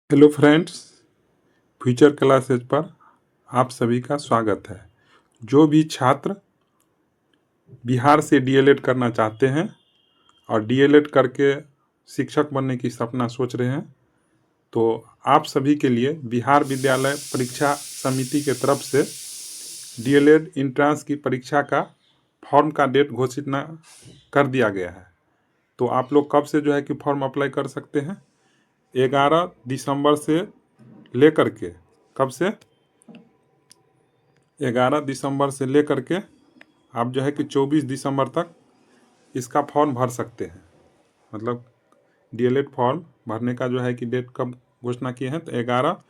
Hello friends, future classes पर आप सभी का स्वागत है। जो भी छात्र बिहार से डीएलएड करना चाहते हैं और डीएलएड करके शिक्षक बनने की सपना सोच रहे हैं, तो आप सभी के लिए बिहार विद्यालय परीक्षा समिति के तरफ से डीएलएड इंट्रांस की परीक्षा का फॉर्म का डेट घोषित कर दिया गया है। तो आप लोग कब से कि फॉर्म अप्लाई कर सकते हैं? 11 दिसंबर से लेकर के कब से 11 दिसंबर से लेकर के आप 24 दिसंबर तक इसका फॉर्म भर सकते हैं। मतलब डीएलएड फॉर्म भरने का कि डेट कब घोषणा किए हैं, तो 11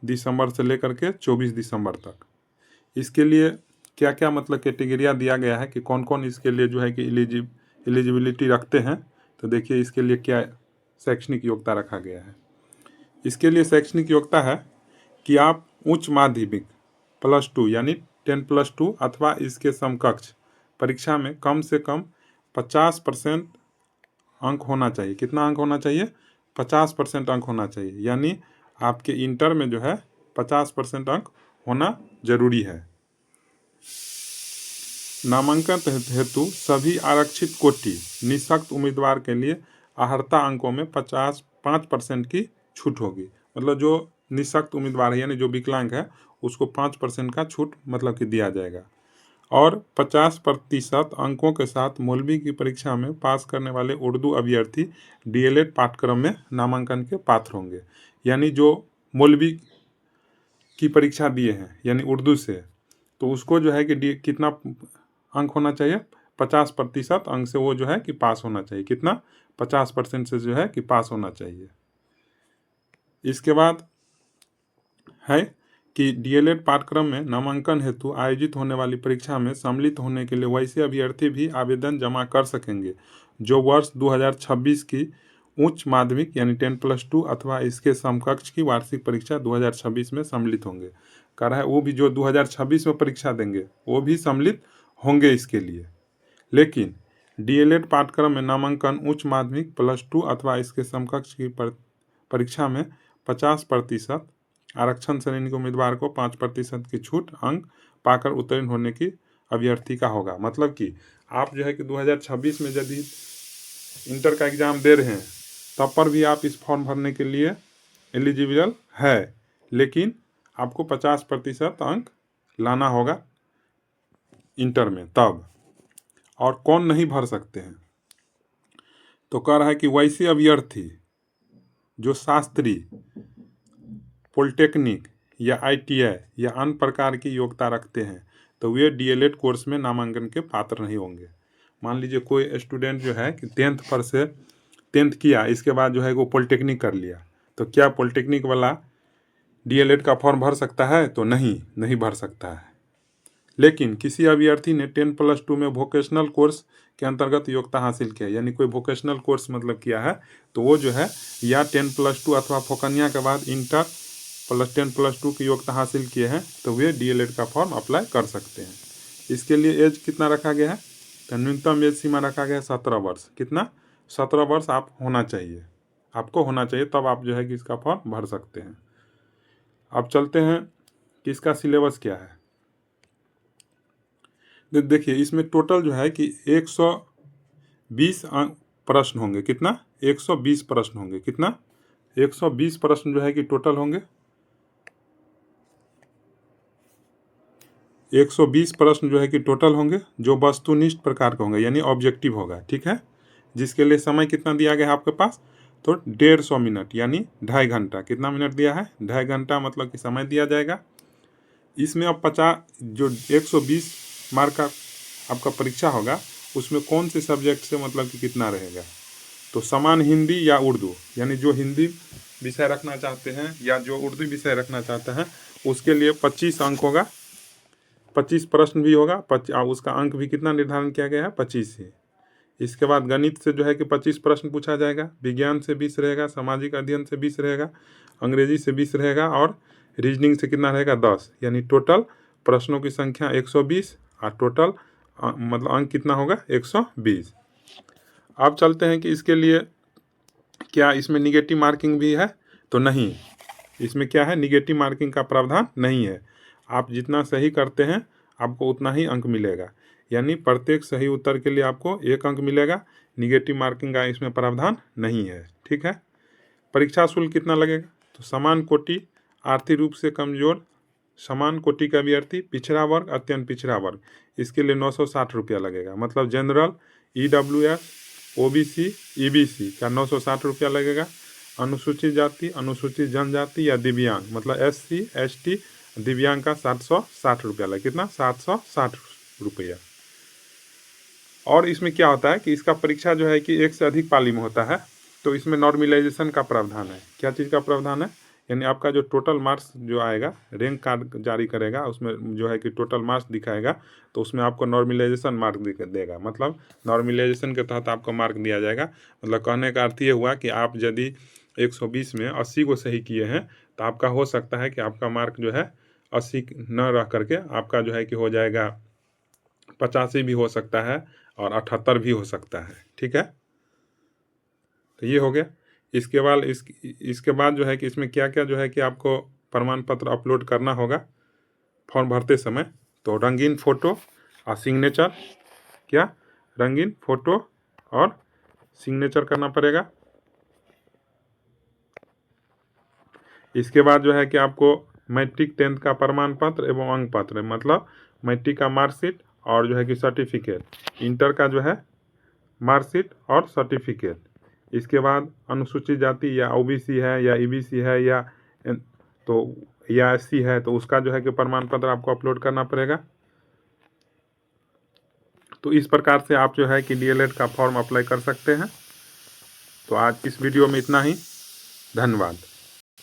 दिसंबर से लेकर के 24 दिसंबर तक। इसके लिए क्या क्या कैटेगरिया दिया गया है कि कौन कौन इसके लिए कि एलिजिबिलिटी रखते हैं। तो देखिए इसके लिए क्या शैक्षणिक योग्यता रखा गया है। इसके लिए शैक्षणिक योग्यता है कि आप उच्च माध्यमिक +2 यानी 10+2 अथवा इसके समकक्ष परीक्षा में कम से कम 50% अंक होना चाहिए। कितना अंक होना चाहिए? 50% अंक होना चाहिए। यानी आपके इंटर में 50% अंक होना जरूरी है। नामांकन हेतु सभी आरक्षित कोटि निःशक्त उम्मीदवार के लिए अर्हता अंकों में 5% की छूट होगी। मतलब जो निःशक्त उम्मीदवार है यानी जो विकलांग है उसको 5% का छूट कि दिया जाएगा। और 50% अंकों के साथ मौलवी की परीक्षा में पास करने वाले उर्दू अभ्यर्थी डीएलएड पाठ्यक्रम में नामांकन के पात्र होंगे। यानी जो मौलवी की परीक्षा दिए हैं यानी उर्दू से, तो उसको कि कितना अंक होना चाहिए? 50% अंक से वो कि पास होना चाहिए। कितना? 50% से कि पास होना चाहिए। इसके बाद है कि डीएलएड पाठ्यक्रम में नामांकन हेतु आयोजित होने वाली परीक्षा में सम्मिलित होने के लिए वैसे अभ्यर्थी भी आवेदन जमा कर सकेंगे जो वर्ष 2026 की उच्च माध्यमिक यानी 10+2 अथवा इसके समकक्ष की वार्षिक परीक्षा 2026 में सम्मिलित होंगे। कह रहा है वो भी जो 2026 में परीक्षा देंगे वो भी सम्मिलित होंगे इसके लिए। लेकिन डीएलएड पाठ्यक्रम में नामांकन उच्च माध्यमिक +2 अथवा इसके समकक्ष की परीक्षा में 50% आरक्षण श्रेणी के उम्मीदवार को 5% की छूट अंक पाकर उत्तीर्ण होने की अभ्यर्थी का होगा। मतलब कि आप कि 2026 में यदि इंटर का एग्ज़ाम दे रहे हैं तब पर भी आप इस फॉर्म भरने के लिए एलिजिबल है, लेकिन आपको 50% अंक लाना होगा इंटर में तब। और कौन नहीं भर सकते हैं? तो कह रहा है कि वैसे अभ्यर्थी जो शास्त्री, पॉलिटेक्निक या आईटीआई या अन्य प्रकार की योग्यता रखते हैं तो वे डीएलएड कोर्स में नामांकन के पात्र नहीं होंगे। मान लीजिए कोई स्टूडेंट कि 10th किया, इसके बाद वो पॉलिटेक्निक कर लिया, तो क्या पॉलिटेक्निक वाला डीएलएड का फॉर्म भर सकता है? तो नहीं भर सकता है। लेकिन किसी अभ्यर्थी ने 10+2 में वोकेशनल कोर्स के अंतर्गत योग्यता हासिल किया, यानी कोई वोकेशनल कोर्स किया है, तो वो या 10+2 अथवा फोकनिया के बाद इंटर +10+2 की योग्यता हासिल किए हैं तो वे डीएलएड का फॉर्म अप्लाई कर सकते हैं। इसके लिए एज कितना रखा गया है? तो न्यूनतम एज सीमा रखा गया है 17 वर्ष। कितना? 17 वर्ष आपको होना चाहिए, तब आप कि इसका फॉर्म भर सकते हैं। अब चलते हैं कि इसका सिलेबस क्या है। देखिए इसमें टोटल कि 120 प्रश्न होंगे। कितना? 120 प्रश्न होंगे। कितना? 120 प्रश्न कि टोटल होंगे। 120 प्रश्न कि टोटल होंगे जो वस्तुनिष्ठ प्रकार के होंगे यानी ऑब्जेक्टिव होगा। ठीक है, जिसके लिए समय कितना दिया गया है आपके पास? तो 150 मिनट यानी 2.5 घंटा। कितना मिनट दिया है? 2.5 घंटा मतलब कि समय दिया जाएगा। इसमें अब 120 मार्क का आपका परीक्षा होगा, उसमें कौन से सब्जेक्ट से कि कितना रहेगा? तो समान हिंदी या उर्दू, यानी जो हिंदी विषय रखना चाहते हैं या जो उर्दू विषय रखना चाहते हैं उसके लिए 25 अंक होगा। 25 प्रश्न भी होगा, उसका अंक भी कितना निर्धारण किया गया है? 25 ही। इसके बाद गणित से कि 25 प्रश्न पूछा जाएगा, विज्ञान से 20 रहेगा, सामाजिक अध्ययन से 20 रहेगा, अंग्रेजी से 20 रहेगा और रीजनिंग से कितना रहेगा? 10। यानी टोटल प्रश्नों की संख्या 120 और टोटल अंक कितना होगा? 120। अब चलते हैं कि इसके लिए क्या इसमें निगेटिव मार्किंग भी है। तो नहीं, इसमें क्या है, निगेटिव मार्किंग का प्रावधान नहीं है। आप जितना सही करते हैं आपको उतना ही अंक मिलेगा, यानी प्रत्येक सही उत्तर के लिए आपको 1 अंक मिलेगा। निगेटिव मार्किंग का इसमें प्रावधान नहीं है। ठीक है। परीक्षा शुल्क कितना लगेगा? तो समान कोटि, आर्थिक रूप से कमजोर, समान कोटि का अभ्यर्थी, पिछड़ा वर्ग, अत्यंत पिछड़ा वर्ग, इसके लिए 960 रुपया लगेगा। मतलब जनरल, EWS, OBC, EBC का 960 रुपया लगेगा। अनुसूचित जाति, अनुसूचित जनजाति या दिव्यांग, मतलब SC, ST, दिव्यांग का 760 रुपया लगेगा। कितना? 760 रुपया। और इसमें क्या होता है कि इसका परीक्षा जो है कि 1 से अधिक पाली में होता है, तो इसमें नॉर्मलाइजेशन का प्रावधान है। क्या चीज़ का प्रावधान है? यानी आपका जो टोटल मार्क्स जो आएगा, रैंक कार्ड जारी करेगा, उसमें जो है कि टोटल मार्क्स दिखाएगा, तो उसमें आपको नॉर्मलाइजेशन मार्क देगा। मतलब नॉर्मलाइजेशन के तहत आपको मार्क दिया जाएगा। मतलब कहने का अर्थ ये हुआ कि आप यदि 120 में 80 को सही किए हैं तो आपका हो सकता है कि आपका मार्क जो है 80 न रह करके आपका जो है कि हो जाएगा 85 भी हो सकता है और 78 भी हो सकता है। ठीक है। तो ये हो गया। इसके बाद जो है कि इसमें क्या क्या जो है कि आपको प्रमाण पत्र अपलोड करना होगा फॉर्म भरते समय। तो रंगीन फोटो और सिग्नेचर, क्या रंगीन फोटो और सिग्नेचर करना पड़ेगा। इसके बाद जो है कि आपको मैट्रिक 10th का प्रमाण पत्र एवं अंक पत्र, मतलब मैट्रिक का मार्कशीट और जो है कि सर्टिफिकेट, इंटर का जो है मार्कशीट और सर्टिफिकेट। इसके बाद अनुसूचित जाति या OBC है या EBC है या SC है तो उसका जो है कि प्रमाण पत्र आपको अपलोड करना पड़ेगा। तो इस प्रकार से आप जो है कि DLED का फॉर्म अप्लाई कर सकते हैं। तो आज इस वीडियो में इतना ही। धन्यवाद।